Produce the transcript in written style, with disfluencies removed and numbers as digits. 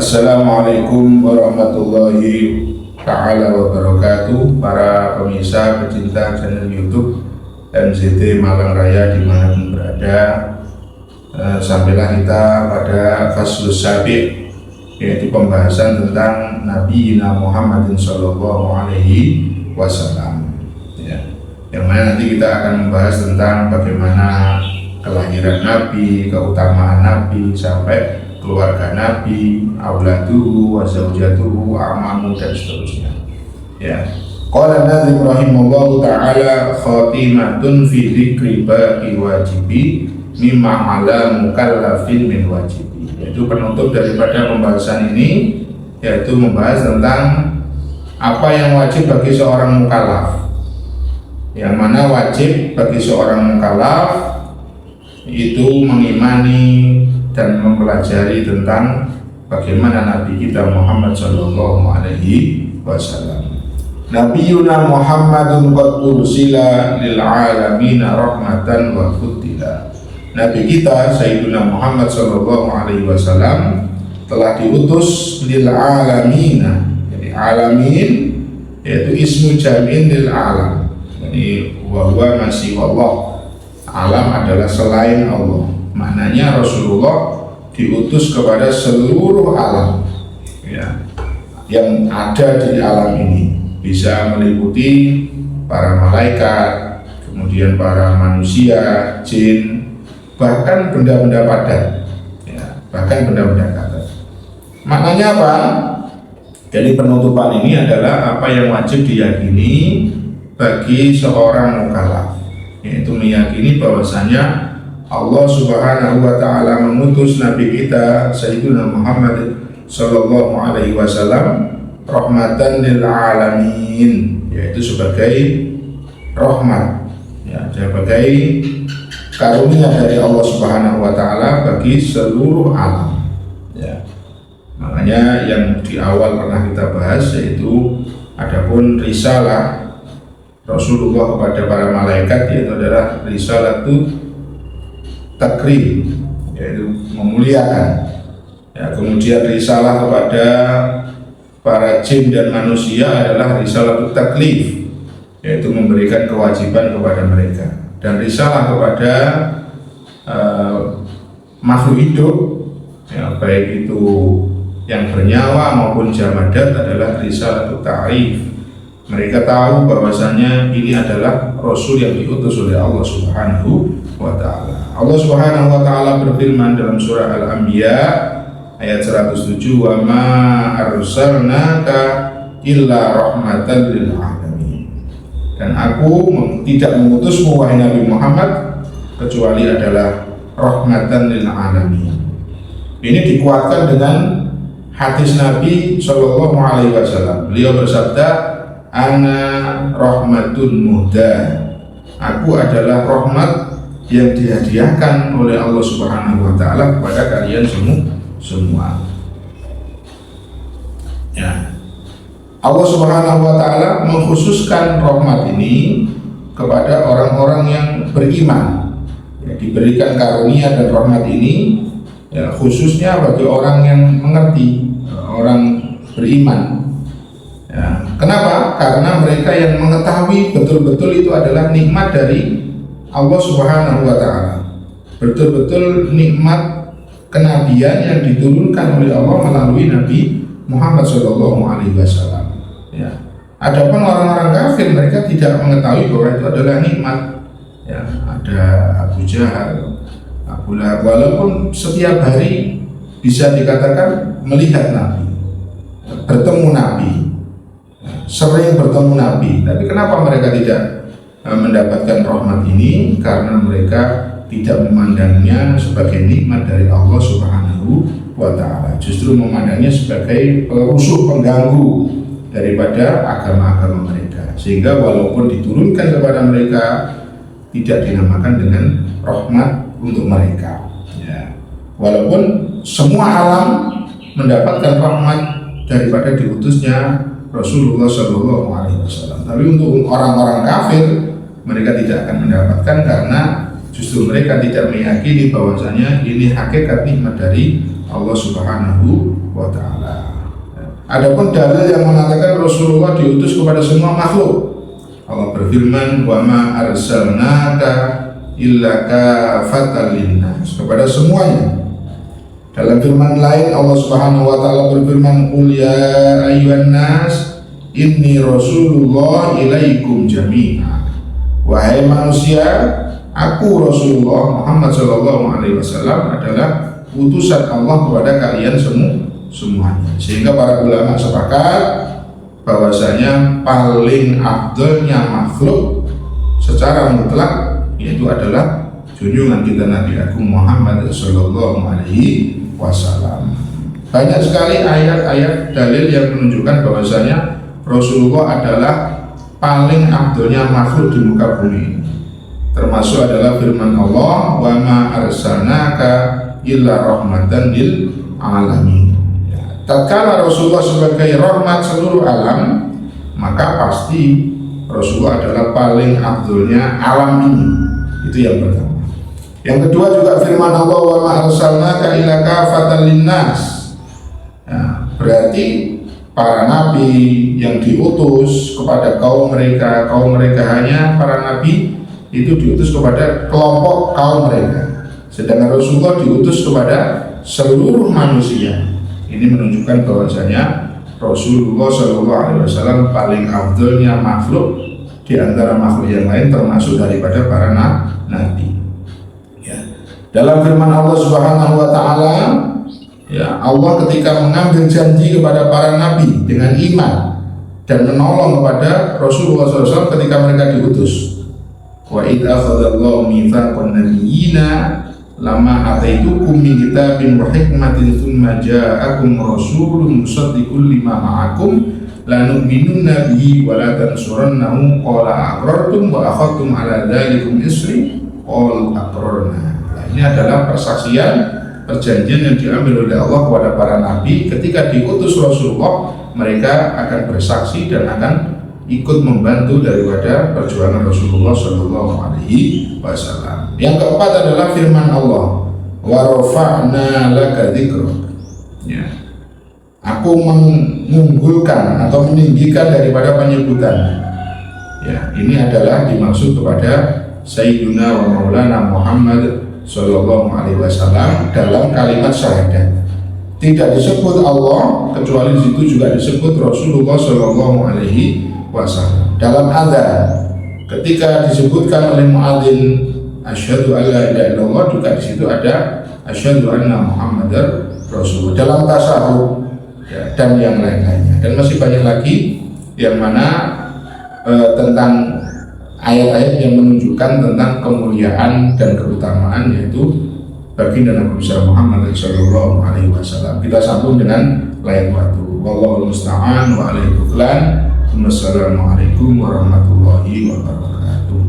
Assalamualaikum warahmatullahi ta'ala wabarakatuh. Para pemirsa pecinta channel YouTube MZT Malang Raya dimanapun berada, sampailah kita pada faslus sabi', yaitu pembahasan tentang Nabi Muhammadin Sallallahu Alaihi Wasallam, yang mana nanti kita akan membahas tentang bagaimana kelahiran Nabi, keutamaan Nabi, sampai keluarga Nabi, auladuhu, wazaujatuhu, amamu, dan seterusnya. Qala Nazim rahimahullahu ta'ala khatimatun fi dzikri baqi wajibi mimma ala mukallafin min wajibi. Yaitu penutup daripada pembahasan ini, yaitu membahas tentang apa yang wajib bagi seorang mukallaf. Yang mana wajib bagi seorang mukallaf itu mengimani dan mempelajari tentang bagaimana Nabi kita Muhammad Sallallahu Alaihi Wasallam. Nabiyuna Muhammadun qad ursila lil alamin rahmatan wa fuddila. Nabi kita Sayyidina Muhammad Sallallahu Alaihi Wasallam telah diutus lil alamin. Jadi alamin yaitu ismu jam'in lil alam. Jadi wa huwa masih Allah. Alam adalah selain Allah. Maknanya Rasulullah diutus kepada seluruh alam, yang ada di alam ini, bisa meliputi para malaikat, kemudian para manusia, jin, bahkan benda-benda padat, bahkan benda-benda padat. Maknanya apa? Jadi penutupan ini adalah apa yang wajib diyakini bagi seorang mukallaf, yaitu meyakini bahwasanya Allah Subhanahu wa ta'ala mengutus Nabi kita Sayyidina Muhammad Sallallahu Alaihi Wasallam rahmatan lil alamin, yaitu sebagai rahmat, sebagai karunia dari Allah Subhanahu wa ta'ala bagi seluruh alam. Makanya yang di awal pernah kita bahas, yaitu adapun risalah Rasulullah kepada para malaikat, yaitu adalah risalah itu takrim, yaitu memuliakan. Kemudian risalah kepada para jin dan manusia adalah risalah taklif, yaitu memberikan kewajiban kepada mereka. Dan risalah kepada makhluk hidup, baik itu yang bernyawa maupun jamadat, adalah risalah ta'rif. Mereka tahu bahwasanya ini adalah Rasul yang diutus oleh Allah Subhanahu wa ta'ala. Allah Subhanahu wa ta'ala berfirman dalam surah Al-Anbiya ayat 107, wa ma arsalnaka illa rahmatan lil alamin. Dan aku tidak mengutusmu wahai Nabi Muhammad kecuali adalah rahmatan lil alamin. Ini dikuatkan dengan hadis Nabi Sallallahu Alaihi Wasallam. Beliau bersabda, ana rahmatun muhda. Aku adalah rahmat yang dihadiahkan oleh Allah Subhanahu wa ta'ala kepada kalian semua. Allah Subhanahu wa ta'ala mengkhususkan rahmat ini kepada orang-orang yang beriman. Diberikan karunia dan rahmat ini khususnya bagi orang yang mengerti, orang beriman. Kenapa? Karena mereka yang mengetahui betul-betul itu adalah nikmat dari Allah Subhanahu wa ta'ala, betul-betul nikmat kenabian yang diturunkan oleh Allah melalui Nabi Muhammad Sallallahu Alaihi Wasallam. Adapun orang-orang kafir, mereka tidak mengetahui bahwa itu adalah nikmat. Ada Abu Jahal, Abu Lahab, walaupun setiap hari bisa dikatakan melihat Nabi, bertemu Nabi, sering bertemu Nabi, tapi kenapa mereka tidak mendapatkan rahmat ini? Karena mereka tidak memandangnya sebagai nikmat dari Allah Subhanahu wa ta'ala, justru memandangnya sebagai perusuh, pengganggu daripada agama-agama mereka, sehingga walaupun diturunkan kepada mereka tidak dinamakan dengan rahmat untuk mereka. Walaupun semua alam mendapatkan rahmat daripada diutusnya Rasulullah Shallallahu Alaihi Wasallam, tapi untuk orang-orang kafir mereka tidak akan mendapatkan, karena justru mereka tidak meyakini bahwasanya ini hakikat nikmat dari Allah Subhanahu wa ta'ala. Adapun dalil yang mengatakan Rasulullah diutus kepada semua makhluk, Allah berfirman, wa ma arsalnaka illa kafatan linnas, kepada semuanya. Dalam firman lain Allah Subhanahu wa taala berfirman, qul ya ayyuhan nas inni rasulullah ilaikum jami'a. Wahai manusia, aku Rasulullah Muhammad sallallahu alaihi wasallam adalah utusan Allah kepada kalian semuanya. Sehingga para ulama sepakat bahwasanya paling afdalnya makhluk secara mutlak yaitu adalah junjungan kita Nabi Agung Muhammad sallallahu alaihi wasallam. Banyak sekali ayat-ayat dalil yang menunjukkan bahwasanya Rasulullah adalah paling afdalnya makhluk di muka bumi. Termasuk adalah firman Allah, wa ma arsalnaka illa rahmatan lil alamin. Tatkala Rasulullah sebagai rahmat seluruh alam, maka pasti Rasulullah adalah paling afdalnya alam ini. Itu yang pertama. Yang kedua juga firman Allah, wa ma arsalnaka illa kafatan linnas. Nah, berarti para nabi yang diutus kepada kaum mereka hanya para nabi itu diutus kepada kelompok kaum mereka. Sedangkan Rasulullah diutus kepada seluruh manusia. Ini menunjukkan bahwasanya Rasulullah SAW paling afdalnya makhluk di antara makhluk yang lain, termasuk daripada para nabi. Ya. Dalam firman Allah Subhanahu wa taala, ya, Allah ketika mengambil janji kepada para nabi dengan iman dan menolong kepada Rasulullah SAW ketika mereka diutus. Wa idh akhadallahu mitsaqan nabiyyina lama ataitukum min kitabin wa hikmatin tsumma ja'akum rasulun musaddiqun lima ma'akum lanu'minunna bihi wa la tansurannahu qala aqrartum wa akhadtum ala dzalikum isri qul aqrarna. Nah, ini adalah persaksian perjanjian yang diambil oleh Allah kepada para nabi ketika diutus Rasulullah. Mereka akan bersaksi dan akan ikut membantu daripada perjuangan Rasulullah Shallallahu Alaihi Wasallam. Yang keempat adalah firman Allah, wa rafa'na laka dzikrak. Ya, aku mengunggulkan atau meninggikan daripada penyebutan. Ya, ini adalah dimaksud kepada Sayyiduna wa Maulana Muhammad Sallallahu Alaihi Wasallam dalam kalimat syahadat. Tidak disebut Allah, kecuali di situ juga disebut Rasulullah Sallallahu Alaihi Wasallam. Dalam adzan, ketika disebutkan oleh muadzin asyhadu an la ilaha illallah, juga di situ ada asyhadu anna Muhammadar Rasulullah. Dalam tasawuf, ya, dan yang lain-lainnya, dan masih banyak lagi yang mana tentang ayat-ayat yang menunjukkan tentang kemuliaan dan keutamaan, yaitu baginda Nabi besar Muhammad sallallahu alaihi wasallam. Kita sambung dengan lain waktu. Wallahul musta'an wa alaihi tuklan. Wassalamualaikum warahmatullahi wabarakatuh.